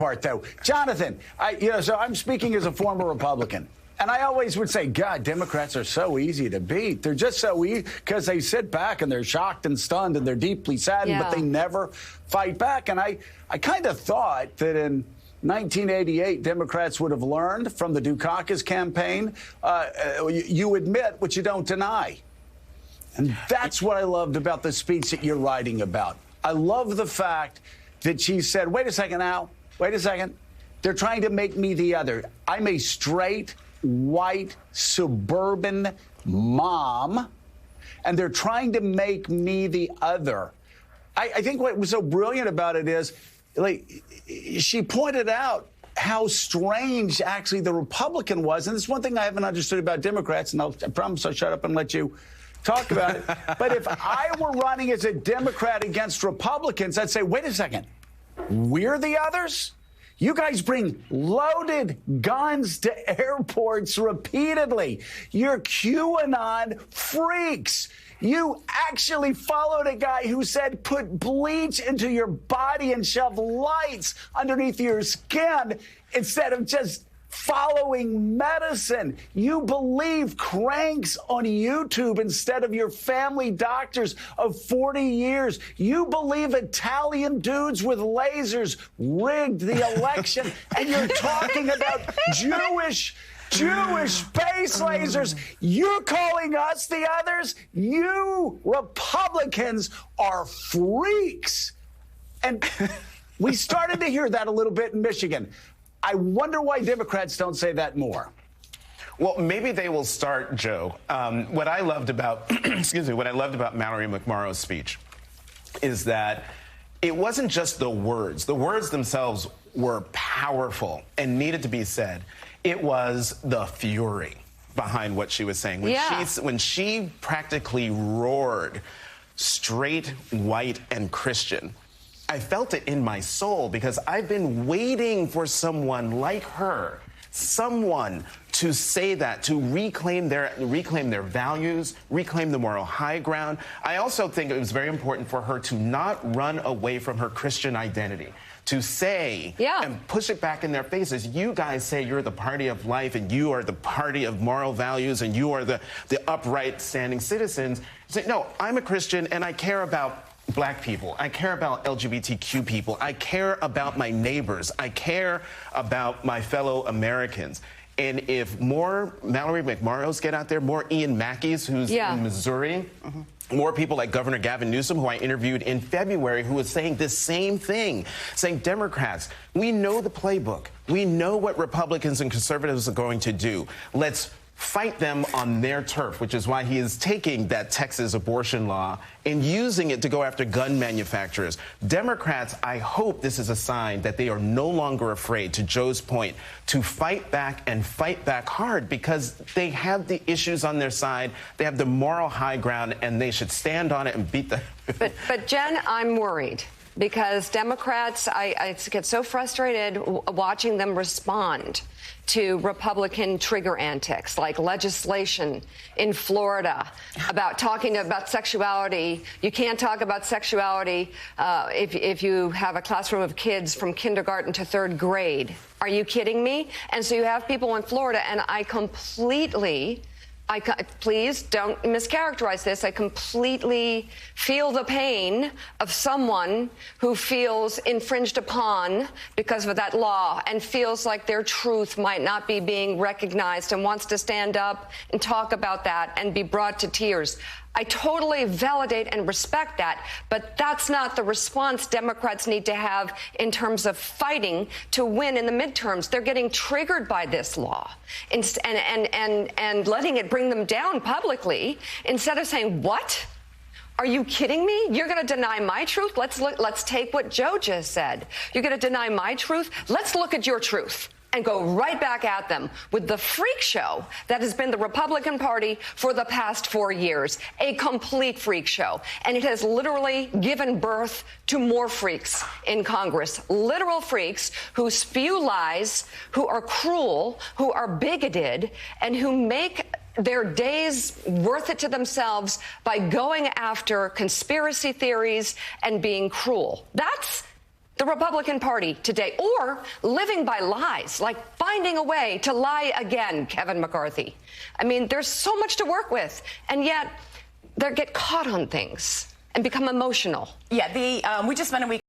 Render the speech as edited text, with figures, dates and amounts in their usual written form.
part, though. Jonathan, so I'm speaking as a former Republican. And I always would say, God, Democrats are so easy to beat. They're just so easy because they sit back and they're shocked and stunned and they're deeply saddened, but they never fight back. And I kind of thought that in 1988, Democrats would have learned from the Dukakis campaign. You admit what you don't deny. And that's what I loved about the speech that you're writing about. I love the fact that she said, wait a second now, wait a second. They're trying to make me the other. I'm a straight, white, suburban mom, and they're trying to make me the other. I think what was so brilliant about it is, like, she pointed out how strange actually the Republican was. And it's one thing I haven't understood about Democrats, and I promise I'll shut up and let you talk about it. But if I were running as a Democrat against Republicans, I'd say, wait a second, we're the others? You guys bring loaded guns to airports repeatedly. You're QAnon freaks. You actually followed a guy who said put bleach into your body and shove lights underneath your skin instead of just following medicine. You believe cranks on YouTube instead of your family doctors of 40 years. You believe Italian dudes with lasers rigged the election, and you're talking about Jewish space lasers. You're calling us the others? You Republicans are freaks. And we started to hear that a little bit in Michigan. I wonder why Democrats don't say that more. Well, maybe they will start, Joe. What I loved about, what I loved about Mallory McMorrow's speech is that it wasn't just the words. The words themselves were powerful and needed to be said. It was the fury behind what she was saying. When she practically roared straight, white, and Christian, I felt it in my soul because I've been waiting for someone like her, someone to say that, to reclaim their values, reclaim the moral high ground. I also think it was very important for her to not run away from her Christian identity, to say and push it back in their faces. You guys say you're the party of life and you are the party of moral values and you are the upright standing citizens. Say, no, I'm a Christian and I care about Black people. I care about LGBTQ people. I care about my neighbors. I care about my fellow Americans. And if more Mallory McMorrows get out there, more Ian Mackeys, who's in Missouri, more people like Governor Gavin Newsom, who I interviewed in February, who was saying the same thing, saying, Democrats, we know the playbook. We know what Republicans and conservatives are going to do. Let's fight them on their turf, which is why he is taking that Texas abortion law and using it to go after gun manufacturers. Democrats, I hope this is a sign that they are no longer afraid, to Joe's point, to fight back and fight back hard because they have the issues on their side. They have the moral high ground, and they should stand on it and beat them. But Jen, I'm worried. Because Democrats, I get so frustrated watching them respond to Republican trigger antics, like legislation in Florida about talking about sexuality. You can't talk about sexuality if you have a classroom of kids from kindergarten to third grade. Are you kidding me? And so you have people in Florida, and please don't mischaracterize this. I completely feel the pain of someone who feels infringed upon because of that law and feels like their truth might not be being recognized and wants to stand up and talk about that and be brought to tears. I totally validate and respect that, but that's not the response Democrats need to have in terms of fighting to win in the midterms. They're getting triggered by this law and letting it bring them down publicly instead of saying, what? Are you kidding me? You're going to deny my truth? Let's take what Joe just said. You're going to deny my truth? Let's look at your truth and go right back at them with the freak show that has been the Republican Party for the past 4 years, a complete freak show. And it has literally given birth to more freaks in Congress, literal freaks who spew lies, who are cruel, who are bigoted, and who make their days worth it to themselves by going after conspiracy theories and being cruel. That's the Republican Party today, or living by lies, like finding a way to lie again, Kevin McCarthy. I mean, there's so much to work with, and yet they get caught on things and become emotional. Yeah, we just spent a week